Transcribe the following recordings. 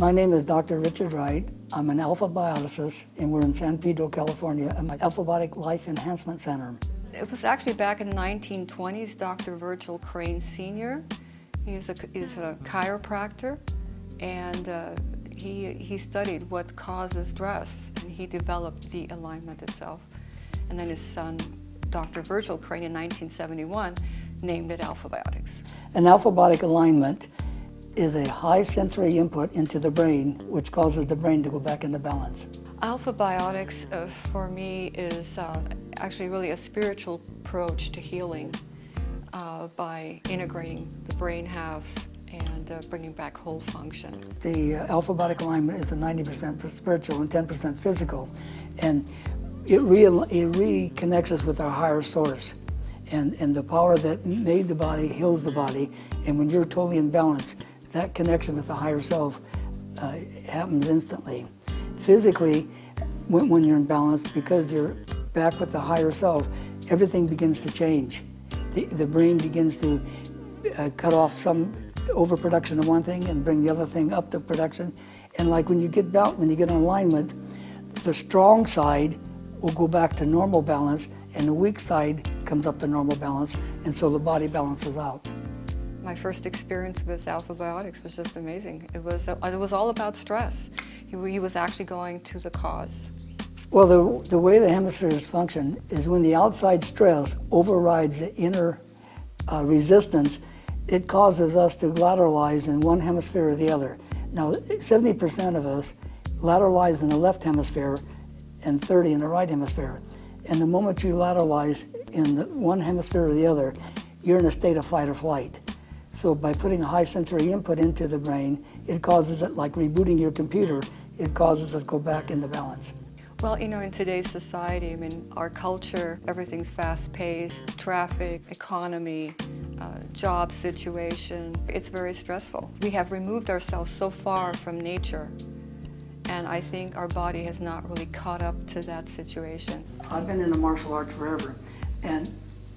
My name is Dr. Richard Wright. I'm an alphabioticist, and we're in San Pedro, California, at my Alphabiotic Life Enhancement Center. It was actually back in the 1920s, Dr. Virgil Crane Sr. He's a chiropractor, and he studied what causes stress, and he developed the alignment itself. And then his son, Dr. Virgil Crane, in 1971, named it Alphabiotics. An alphabiotic alignment is a high sensory input into the brain, which causes the brain to go back into balance. Alphabiotics, for me, is actually really a spiritual approach to healing by integrating the brain halves and bringing back whole function. The alphabiotic alignment is a 90% spiritual and 10% physical, and it reconnects us with our higher source. And the power that made the body heals the body, and when you're totally in balance, that connection with the higher self happens instantly. Physically, when you're in balance, because you're back with the higher self, everything begins to change. The brain begins to cut off some overproduction of one thing and bring the other thing up to production. And like when you get in alignment, the strong side will go back to normal balance, and the weak side comes up to normal balance, and so the body balances out. My first experience with Alphabiotics was just amazing. It was all about stress. He was actually going to the cause. Well, the way the hemispheres function is when the outside stress overrides the inner resistance, it causes us to lateralize in one hemisphere or the other. Now, 70% of us lateralize in the left hemisphere and 30% in the right hemisphere. And the moment you lateralize in one hemisphere or the other, you're in a state of fight or flight. So by putting a high sensory input into the brain, it causes it, like rebooting your computer, it causes it to go back into balance. Well, you know, in today's society, I mean, our culture, everything's fast-paced, traffic, economy, job situation. It's very stressful. We have removed ourselves so far from nature, and I think our body has not really caught up to that situation. I've been in the martial arts forever, and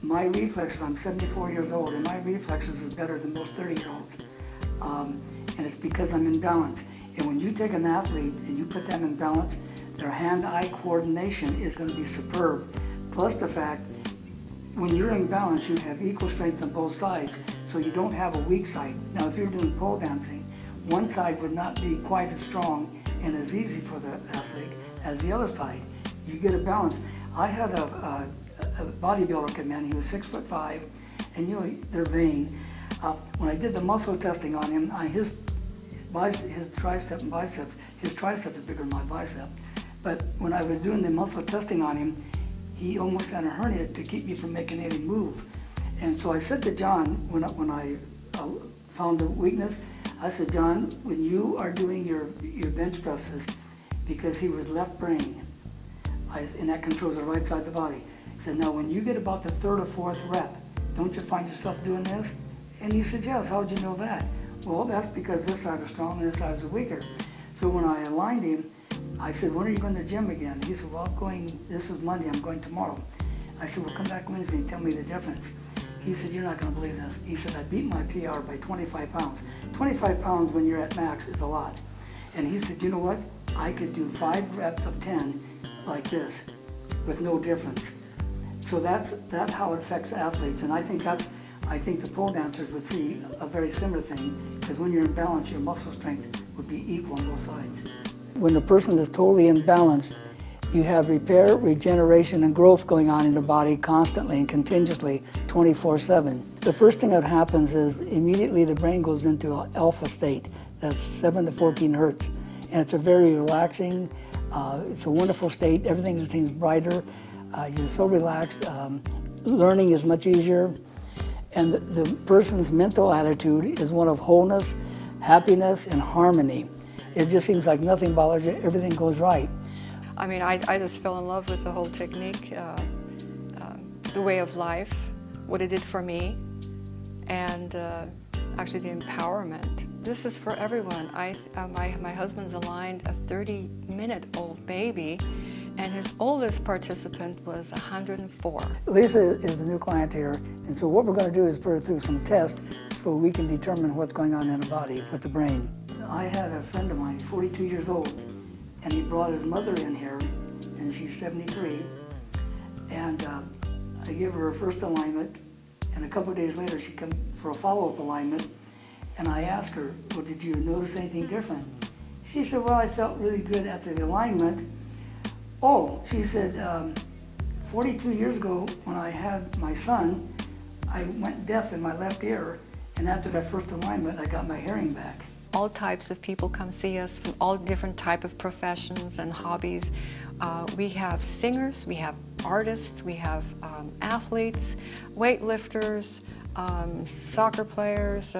my reflexes, I'm 74 years old, and my reflexes is better than most 30-year-olds. And it's because I'm in balance. And when you take an athlete and you put them in balance, their hand-eye coordination is going to be superb. Plus the fact, when you're in balance, you have equal strength on both sides, so you don't have a weak side. Now, if you're doing pole dancing, one side would not be quite as strong and as easy for the athlete as the other side. You get a balance. I had a bodybuilder come in. He was 6'5", and you know, they're vain. When I did the muscle testing on him, his tricep and biceps, his tricep is bigger than my bicep. But when I was doing the muscle testing on him, he almost had a hernia to keep me from making any move. And so I said to John, when I found the weakness, I said, John, when you are doing your bench presses, because he was left brain, and that controls the right side of the body. He said, now when you get about the third or fourth rep, don't you find yourself doing this? And he said, yes, how'd you know that? Well, that's because this side is strong and this side is weaker. So when I aligned him, I said, when are you going to the gym again? He said, well, this is Monday, I'm going tomorrow. I said, well, come back Wednesday and tell me the difference. He said, you're not going to believe this. He said, I beat my PR by 25 pounds. 25 pounds when you're at max is a lot. And he said, you know what? I could do 5 reps of 10 like this with no difference. So that's how it affects athletes, and I think the pole dancers would see a very similar thing, because when you're in balance, your muscle strength would be equal on both sides. When the person is totally imbalanced, you have repair, regeneration, and growth going on in the body constantly and continuously, 24/7. The first thing that happens is immediately the brain goes into an alpha state. That's 7 to 14 hertz, and it's a very relaxing, it's a wonderful state. Everything seems brighter. You're so relaxed. Learning is much easier. And the person's mental attitude is one of wholeness, happiness, and harmony. It just seems like nothing bothers you, everything goes right. I mean, I just fell in love with the whole technique, the way of life, what it did for me, and actually the empowerment. This is for everyone. My husband's aligned a 30-minute-old baby, and his oldest participant was 104. Lisa is a new client here, and so what we're going to do is put her through some tests so we can determine what's going on in the body with the brain. I had a friend of mine, he's 42 years old, and he brought his mother in here, and she's 73, and I gave her first alignment, and a couple of days later she came for a follow-up alignment, and I asked her, well, did you notice anything different? She said, well, I felt really good after the alignment. Oh, she said, 42 years ago when I had my son, I went deaf in my left ear, and after that first alignment, I got my hearing back. All types of people come see us from all different type of professions and hobbies. We have singers, we have artists, we have athletes, weightlifters, soccer players,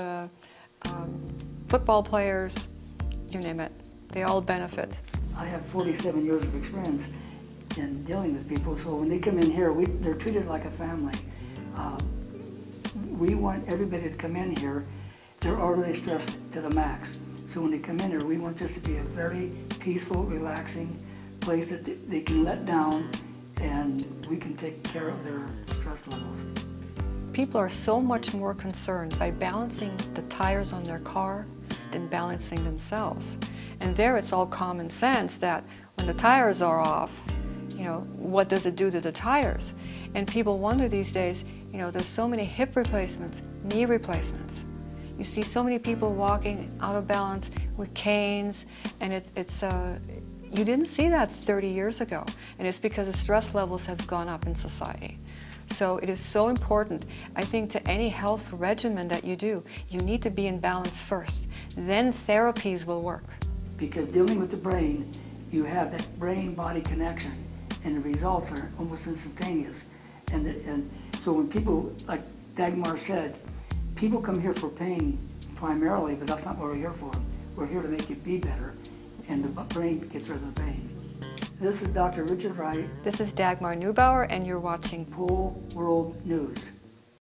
football players, you name it. They all benefit. I have 47 years of experience in dealing with people, so when they come in here, they're treated like a family. We want everybody to come in here. They're already stressed to the max. So when they come in here, we want this to be a very peaceful, relaxing place that they can let down, and we can take care of their stress levels. People are so much more concerned by balancing the tires on their car than balancing themselves. And there it's all common sense that when the tires are off, you know, what does it do to the tires? And people wonder these days, you know, there's so many hip replacements, knee replacements. You see so many people walking out of balance with canes, and you didn't see that 30 years ago, and it's because the stress levels have gone up in society. So it is so important, I think, to any health regimen that you do, you need to be in balance first. Then therapies will work. Because dealing with the brain, you have that brain-body connection, and the results are almost instantaneous. And so when people, like Dagmar said, people come here for pain primarily, but that's not what we're here for. We're here to make you be better, and the brain gets rid of the pain. This is Dr. Richard Wright. This is Dagmar Neubauer, and you're watching Whole World News.